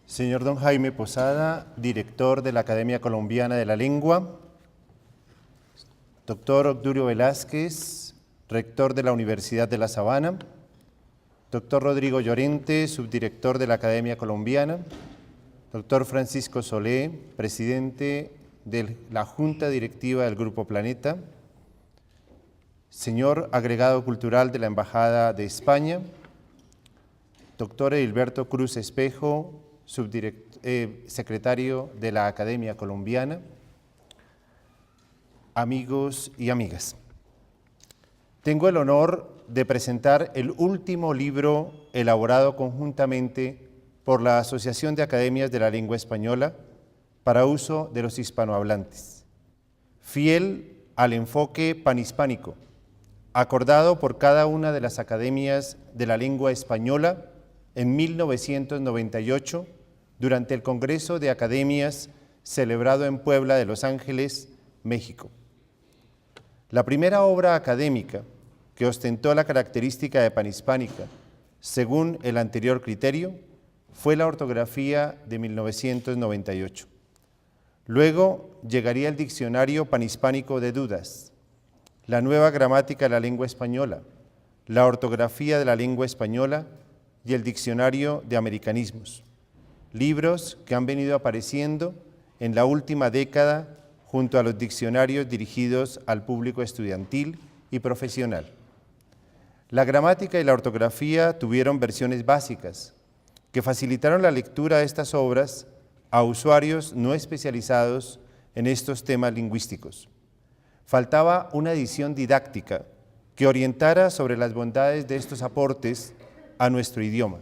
Señor don Jaime Posada, director de la Academia Colombiana de la Lengua. Doctor Obdurio Velázquez, rector de la Universidad de La Sabana. Doctor Rodrigo Llorente, subdirector de la Academia Colombiana. Doctor Francisco Solé, presidente de la Junta Directiva del Grupo Planeta. Señor agregado cultural de la Embajada de España. Doctor Edilberto Cruz Espejo, secretario de la Academia Colombiana. Amigos y amigas, tengo el honor de presentar el último libro elaborado conjuntamente por la Asociación de Academias de la Lengua Española para uso de los hispanohablantes, fiel al enfoque panhispánico, acordado por cada una de las academias de la lengua española en 1998 durante el Congreso de Academias celebrado en Puebla de Los Ángeles, México. La primera obra académica que ostentó la característica de panhispánica, según el anterior criterio, fue la ortografía de 1998. Luego llegaría el Diccionario Panhispánico de Dudas, la Nueva Gramática de la Lengua Española, la Ortografía de la Lengua Española y el Diccionario de Americanismos, libros que han venido apareciendo en la última década junto a los diccionarios dirigidos al público estudiantil y profesional. La gramática y la ortografía tuvieron versiones básicas que facilitaron la lectura de estas obras a usuarios no especializados en estos temas lingüísticos. Faltaba una edición didáctica que orientara sobre las bondades de estos aportes a nuestro idioma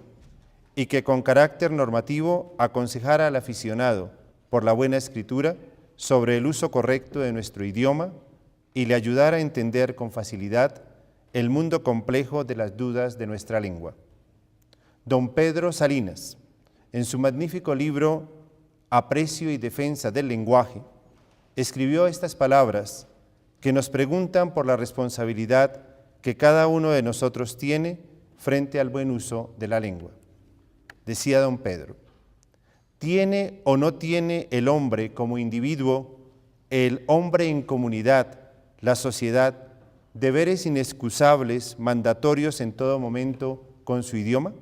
y que con carácter normativo aconsejara al aficionado por la buena escritura sobre el uso correcto de nuestro idioma y le ayudara a entender con facilidad el mundo complejo de las dudas de nuestra lengua. Don Pedro Salinas, en su magnífico libro Aprecio y Defensa del Lenguaje, escribió estas palabras que nos preguntan por la responsabilidad que cada uno de nosotros tiene frente al buen uso de la lengua. Decía don Pedro: ¿tiene o no tiene el hombre como individuo, el hombre en comunidad, la sociedad, deberes inexcusables, mandatorios en todo momento con su idioma?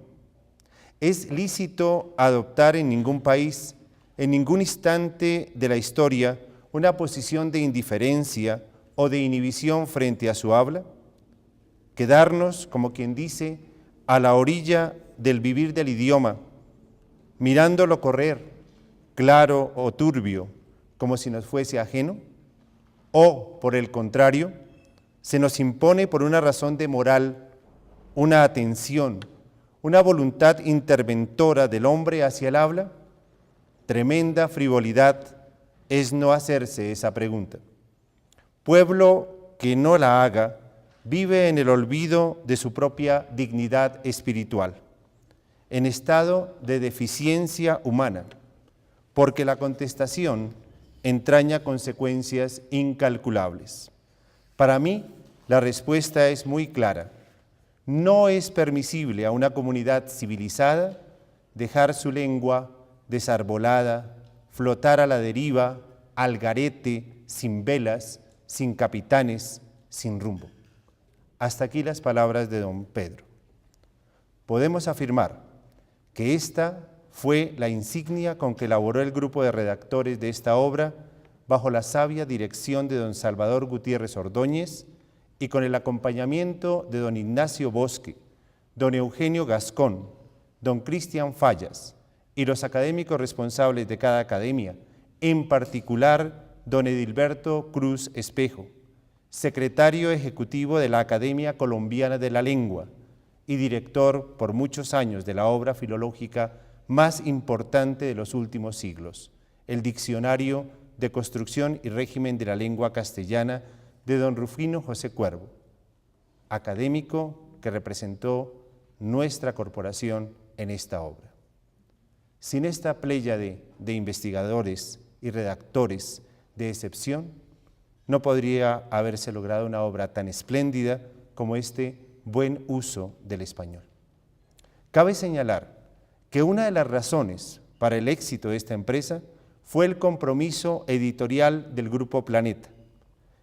¿Es lícito adoptar en ningún país, en ningún instante de la historia, una posición de indiferencia o de inhibición frente a su habla? Quedarnos, como quien dice, a la orilla del vivir del idioma, mirándolo correr, claro o turbio, como si nos fuese ajeno, o, por el contrario, se nos impone por una razón de moral, una atención, una voluntad interventora del hombre hacia el habla. Tremenda frivolidad es no hacerse esa pregunta. Pueblo que no la haga vive en el olvido de su propia dignidad espiritual, en estado de deficiencia humana, porque la contestación entraña consecuencias incalculables. Para mí, la respuesta es muy clara. No es permisible a una comunidad civilizada dejar su lengua desarbolada, flotar a la deriva, al garete, sin velas, sin capitanes, sin rumbo. Hasta aquí las palabras de don Pedro. Podemos afirmar que esta fue la insignia con que elaboró el grupo de redactores de esta obra bajo la sabia dirección de don Salvador Gutiérrez Ordóñez y con el acompañamiento de don Ignacio Bosque, don Eugenio Gascón, don Cristian Fallas y los académicos responsables de cada academia, en particular don Edilberto Cruz Espejo, secretario ejecutivo de la Academia Colombiana de la Lengua y director por muchos años de la obra filológica más importante de los últimos siglos, el Diccionario de Construcción y Régimen de la Lengua Castellana de don Rufino José Cuervo, académico que representó nuestra corporación en esta obra. Sin esta pléyade de investigadores y redactores de excepción, no podría haberse logrado una obra tan espléndida como este buen uso del español. Cabe señalar que una de las razones para el éxito de esta empresa fue el compromiso editorial del Grupo Planeta,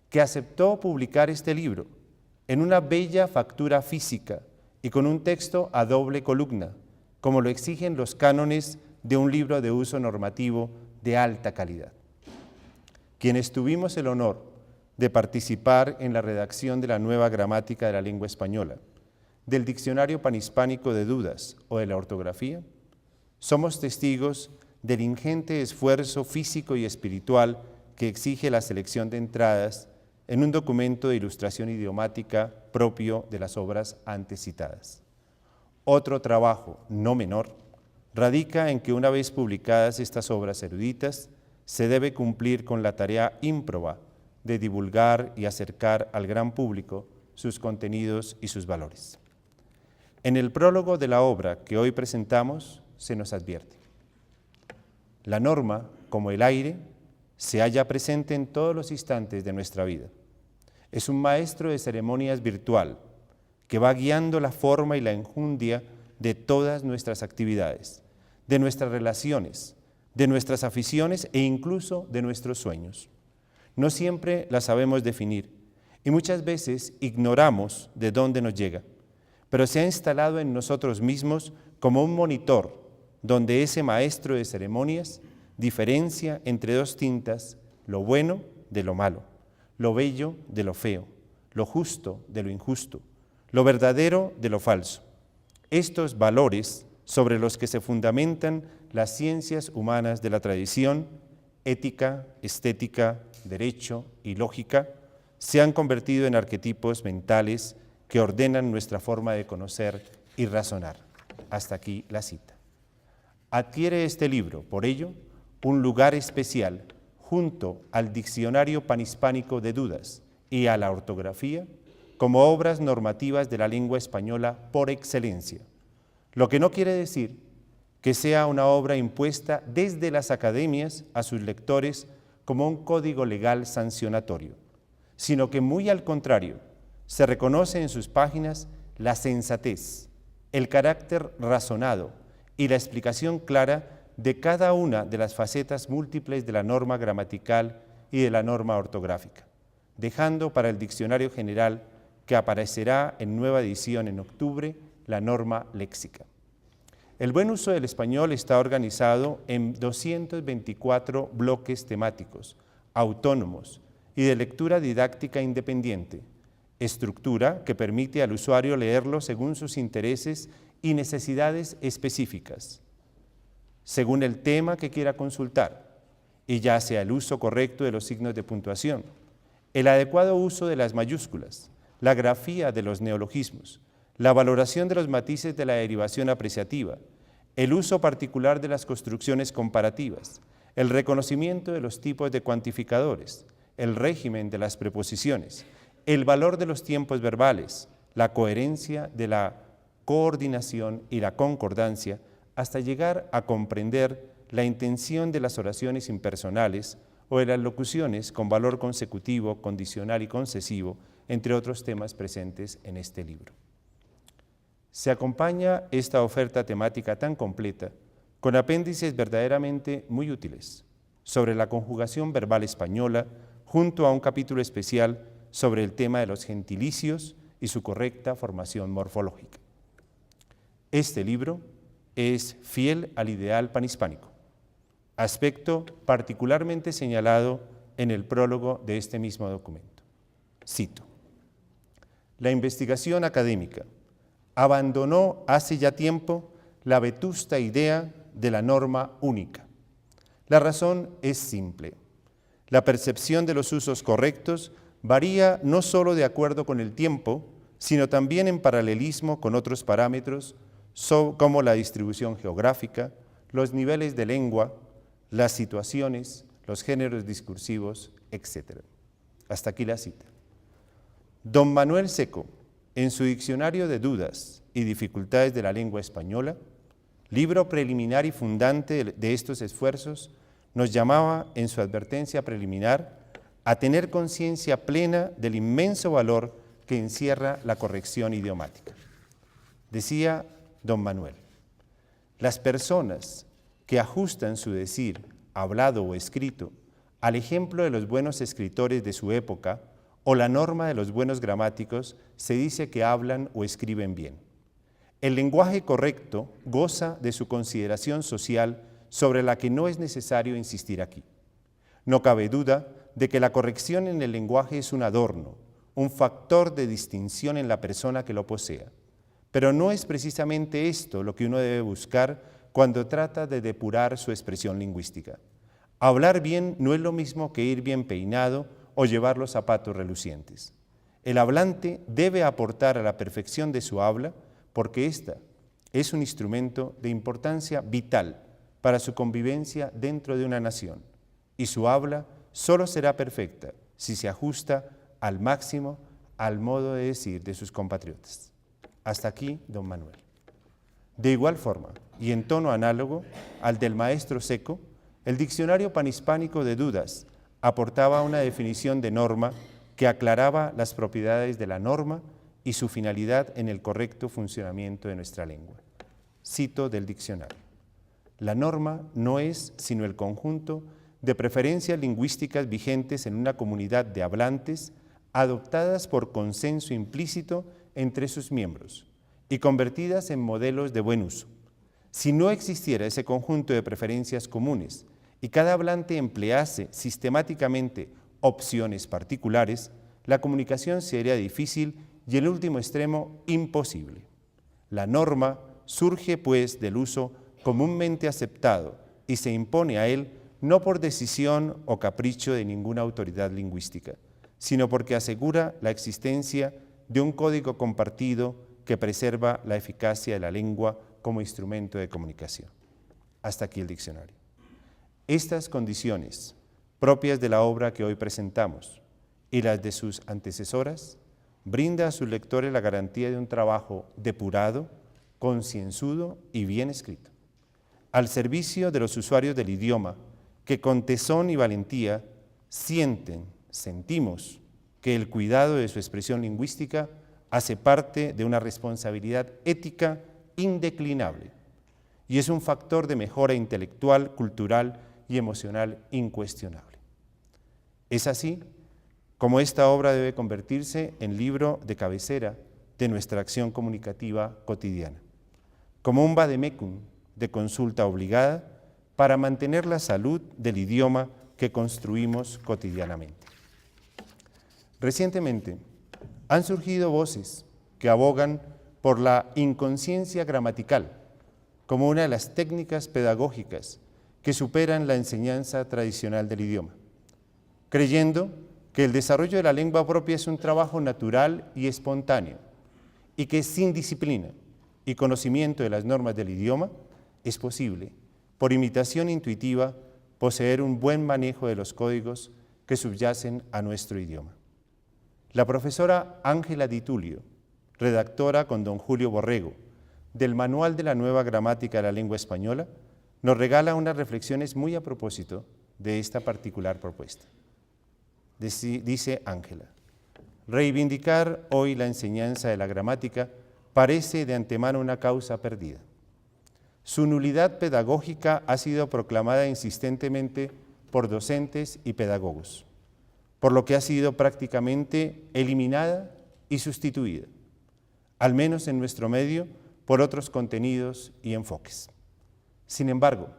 que aceptó publicar este libro en una bella factura física y con un texto a doble columna, como lo exigen los cánones de un libro de uso normativo de alta calidad. Quienes tuvimos el honor de participar en la redacción de la nueva gramática de la lengua española, del Diccionario Panhispánico de Dudas o de la ortografía, somos testigos del ingente esfuerzo físico y espiritual que exige la selección de entradas en un documento de ilustración idiomática propio de las obras antes citadas. Otro trabajo, no menor, radica en que una vez publicadas estas obras eruditas, se debe cumplir con la tarea ímproba de divulgar y acercar al gran público sus contenidos y sus valores. En el prólogo de la obra que hoy presentamos se nos advierte: la norma, como el aire, se halla presente en todos los instantes de nuestra vida. Es un maestro de ceremonias virtual que va guiando la forma y la enjundia de todas nuestras actividades, de nuestras relaciones, de nuestras aficiones e incluso de nuestros sueños. No siempre la sabemos definir y muchas veces ignoramos de dónde nos llega, pero se ha instalado en nosotros mismos como un monitor donde ese maestro de ceremonias diferencia entre dos tintas, lo bueno de lo malo, lo bello de lo feo, lo justo de lo injusto, lo verdadero de lo falso. Estos valores sobre los que se fundamentan las ciencias humanas de la tradición, ética, estética, derecho y lógica, se han convertido en arquetipos mentales que ordenan nuestra forma de conocer y razonar. Hasta aquí la cita. Adquiere este libro, por ello, un lugar especial junto al Diccionario Panhispánico de Dudas y a la ortografía como obras normativas de la lengua española por excelencia, lo que no quiere decir que sea una obra impuesta desde las academias a sus lectores como un código legal sancionatorio, sino que muy al contrario, se reconoce en sus páginas la sensatez, el carácter razonado y la explicación clara de cada una de las facetas múltiples de la norma gramatical y de la norma ortográfica, dejando para el Diccionario General, que aparecerá en nueva edición en octubre, la norma léxica. El buen uso del español está organizado en 224 bloques temáticos, autónomos y de lectura didáctica independiente, estructura que permite al usuario leerlo según sus intereses y necesidades específicas, según el tema que quiera consultar, y ya sea el uso correcto de los signos de puntuación, el adecuado uso de las mayúsculas, la grafía de los neologismos, la valoración de los matices de la derivación apreciativa, el uso particular de las construcciones comparativas, el reconocimiento de los tipos de cuantificadores, el régimen de las preposiciones, el valor de los tiempos verbales, la coherencia de la coordinación y la concordancia, hasta llegar a comprender la intención de las oraciones impersonales o de las locuciones con valor consecutivo, condicional y concesivo, entre otros temas presentes en este libro. Se acompaña esta oferta temática tan completa con apéndices verdaderamente muy útiles sobre la conjugación verbal española, junto a un capítulo especial sobre el tema de los gentilicios y su correcta formación morfológica. Este libro es fiel al ideal panhispánico, aspecto particularmente señalado en el prólogo de este mismo documento. Cito: la investigación académica abandonó hace ya tiempo la vetusta idea de la norma única. La razón es simple. La percepción de los usos correctos varía no solo de acuerdo con el tiempo, sino también en paralelismo con otros parámetros como la distribución geográfica, los niveles de lengua, las situaciones, los géneros discursivos, etc. Hasta aquí la cita. Don Manuel Seco, en su Diccionario de Dudas y Dificultades de la Lengua Española, libro preliminar y fundante de estos esfuerzos, nos llamaba en su advertencia preliminar a tener conciencia plena del inmenso valor que encierra la corrección idiomática. Decía don Manuel: las personas que ajustan su decir, hablado o escrito, al ejemplo de los buenos escritores de su época o la norma de los buenos gramáticos, se dice que hablan o escriben bien. El lenguaje correcto goza de su consideración social sobre la que no es necesario insistir aquí. No cabe duda de que la corrección en el lenguaje es un adorno, un factor de distinción en la persona que lo posea. Pero no es precisamente esto lo que uno debe buscar cuando trata de depurar su expresión lingüística. Hablar bien no es lo mismo que ir bien peinado o llevar los zapatos relucientes. El hablante debe aportar a la perfección de su habla porque ésta es un instrumento de importancia vital para su convivencia dentro de una nación y su habla solo será perfecta si se ajusta al máximo al modo de decir de sus compatriotas. Hasta aquí, don Manuel. De igual forma, y en tono análogo al del maestro Seco, el Diccionario Panhispánico de Dudas aportaba una definición de norma que aclaraba las propiedades de la norma y su finalidad en el correcto funcionamiento de nuestra lengua. Cito del diccionario. La norma no es sino el conjunto de preferencias lingüísticas vigentes en una comunidad de hablantes adoptadas por consenso implícito entre sus miembros y convertidas en modelos de buen uso. Si no existiera ese conjunto de preferencias comunes y cada hablante emplease sistemáticamente opciones particulares, la comunicación sería difícil y en último extremo imposible. La norma surge pues del uso comúnmente aceptado y se impone a él no por decisión o capricho de ninguna autoridad lingüística, sino porque asegura la existencia de un código compartido que preserva la eficacia de la lengua como instrumento de comunicación. Hasta aquí el diccionario. Estas condiciones, propias de la obra que hoy presentamos y las de sus antecesoras, brinda a sus lectores la garantía de un trabajo depurado, concienzudo y bien escrito, al servicio de los usuarios del idioma que con tesón y valentía sentimos que el cuidado de su expresión lingüística hace parte de una responsabilidad ética indeclinable y es un factor de mejora intelectual, cultural y emocional incuestionable. Es así como esta obra debe convertirse en libro de cabecera de nuestra acción comunicativa cotidiana, como un vademecum de consulta obligada para mantener la salud del idioma que construimos cotidianamente. Recientemente han surgido voces que abogan por la inconsciencia gramatical como una de las técnicas pedagógicas que superan la enseñanza tradicional del idioma, creyendo que el desarrollo de la lengua propia es un trabajo natural y espontáneo y que sin disciplina y conocimiento de las normas del idioma es posible, por imitación intuitiva, poseer un buen manejo de los códigos que subyacen a nuestro idioma. La profesora Ángela Di Tulio, redactora con don Julio Borrego del Manual de la Nueva Gramática de la Lengua Española, nos regala unas reflexiones muy a propósito de esta particular propuesta. Dice Ángela, reivindicar hoy la enseñanza de la gramática parece de antemano una causa perdida. Su nulidad pedagógica ha sido proclamada insistentemente por docentes y pedagogos, por lo que ha sido prácticamente eliminada y sustituida, al menos en nuestro medio, por otros contenidos y enfoques. Sin embargo,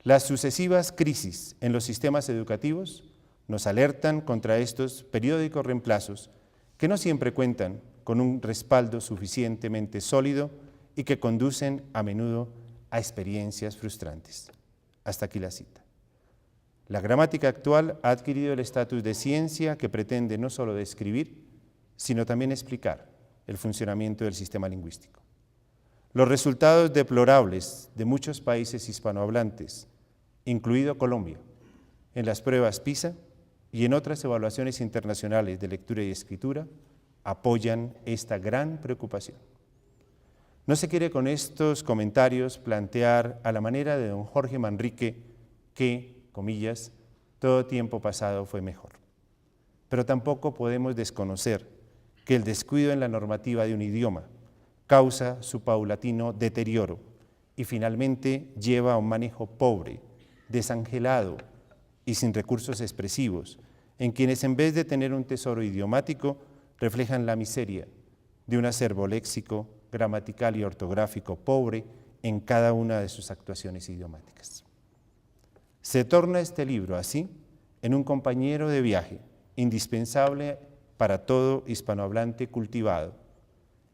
las sucesivas crisis en los sistemas educativos nos alertan contra estos periódicos reemplazos que no siempre cuentan con un respaldo suficientemente sólido y que conducen a menudo a experiencias frustrantes. Hasta aquí la cita. La gramática actual ha adquirido el estatus de ciencia que pretende no solo describir, sino también explicar el funcionamiento del sistema lingüístico. Los resultados deplorables de muchos países hispanohablantes, incluido Colombia, en las pruebas PISA y en otras evaluaciones internacionales de lectura y escritura, apoyan esta gran preocupación. No se quiere con estos comentarios plantear a la manera de don Jorge Manrique que, comillas, todo tiempo pasado fue mejor. Pero tampoco podemos desconocer que el descuido en la normativa de un idioma causa su paulatino deterioro y finalmente lleva a un manejo pobre, desangelado y sin recursos expresivos, en quienes en vez de tener un tesoro idiomático, reflejan la miseria de un acervo léxico, gramatical y ortográfico pobre en cada una de sus actuaciones idiomáticas. Se torna este libro, así, en un compañero de viaje indispensable para todo hispanohablante cultivado,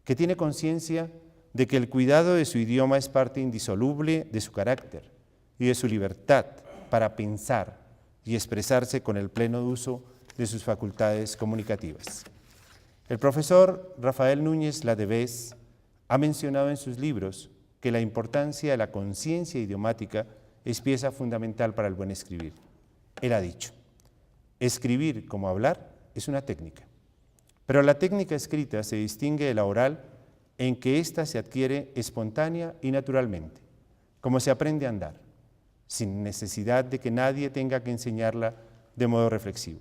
que tiene conciencia de que el cuidado de su idioma es parte indisoluble de su carácter y de su libertad para pensar y expresarse con el pleno uso de sus facultades comunicativas. El profesor Rafael Núñez Ladevés ha mencionado en sus libros que la importancia de la conciencia idiomática es pieza fundamental para el buen escribir. Él ha dicho, escribir como hablar es una técnica, pero la técnica escrita se distingue de la oral en que ésta se adquiere espontánea y naturalmente, como se aprende a andar, sin necesidad de que nadie tenga que enseñarla de modo reflexivo,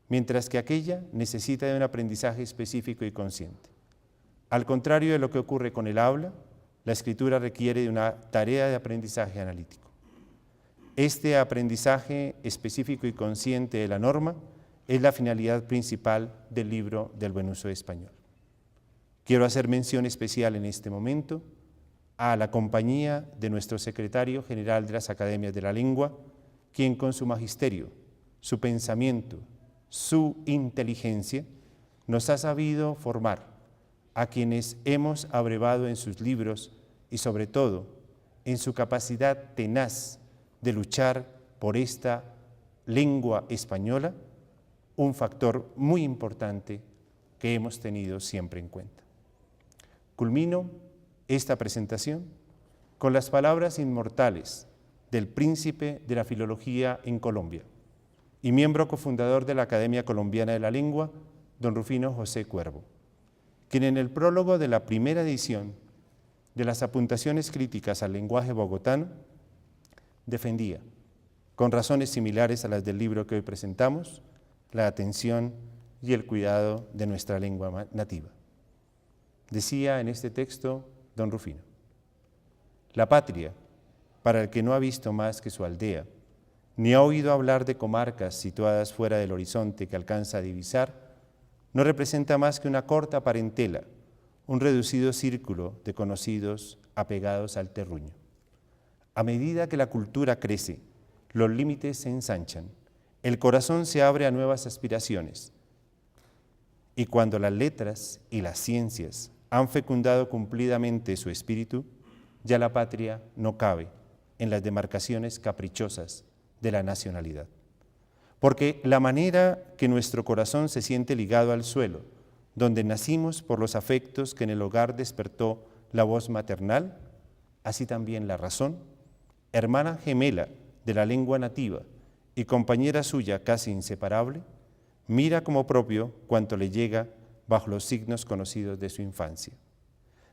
mientras que aquella necesita de un aprendizaje específico y consciente. Al contrario de lo que ocurre con el habla, la escritura requiere de una tarea de aprendizaje analítico. Este aprendizaje específico y consciente de la norma es la finalidad principal del libro del buen uso de español. Quiero hacer mención especial en este momento a la compañía de nuestro secretario general de las Academias de la Lengua, quien con su magisterio, su pensamiento, su inteligencia, nos ha sabido formar a quienes hemos abrevado en sus libros y sobre todo en su capacidad tenaz de luchar por esta lengua española, un factor muy importante que hemos tenido siempre en cuenta. Culmino esta presentación con las palabras inmortales del príncipe de la filología en Colombia y miembro cofundador de la Academia Colombiana de la Lengua, don Rufino José Cuervo, quien en el prólogo de la primera edición de las apuntaciones críticas al lenguaje bogotano defendía, con razones similares a las del libro que hoy presentamos, la atención y el cuidado de nuestra lengua nativa. Decía en este texto don Rufino, la patria, para el que no ha visto más que su aldea, ni ha oído hablar de comarcas situadas fuera del horizonte que alcanza a divisar, no representa más que una corta parentela, un reducido círculo de conocidos apegados al terruño. A medida que la cultura crece, los límites se ensanchan, el corazón se abre a nuevas aspiraciones, y cuando las letras y las ciencias han fecundado cumplidamente su espíritu, ya la patria no cabe en las demarcaciones caprichosas de la nacionalidad. Porque la manera que nuestro corazón se siente ligado al suelo, donde nacimos por los afectos que en el hogar despertó la voz maternal, así también la razón, hermana gemela de la lengua nativa y compañera suya casi inseparable, mira como propio cuanto le llega bajo los signos conocidos de su infancia.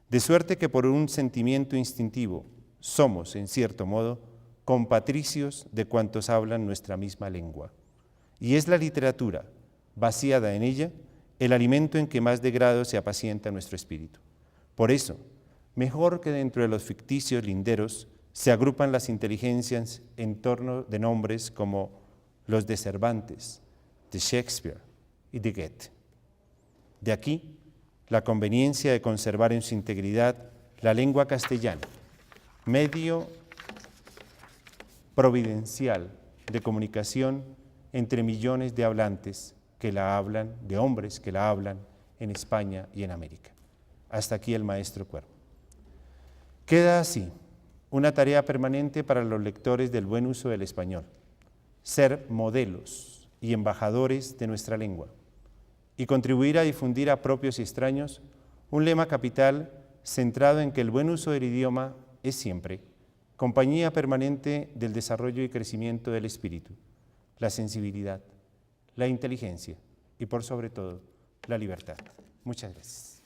De suerte que por un sentimiento instintivo somos, en cierto modo, compatricios de cuantos hablan nuestra misma lengua. Y es la literatura, vaciada en ella, el alimento en que más de grado se apacienta nuestro espíritu. Por eso, mejor que dentro de los ficticios linderos, se agrupan las inteligencias en torno de nombres como los de Cervantes, de Shakespeare y de Goethe. De aquí la conveniencia de conservar en su integridad la lengua castellana, medio providencial de comunicación entre millones de hablantes que la hablan, de hombres que la hablan en España y en América. Hasta aquí el maestro Cuervo. Queda así una tarea permanente para los lectores del buen uso del español, ser modelos y embajadores de nuestra lengua y contribuir a difundir a propios y extraños un lema capital centrado en que el buen uso del idioma es siempre compañía permanente del desarrollo y crecimiento del espíritu, la sensibilidad, la inteligencia y por sobre todo la libertad. Muchas gracias.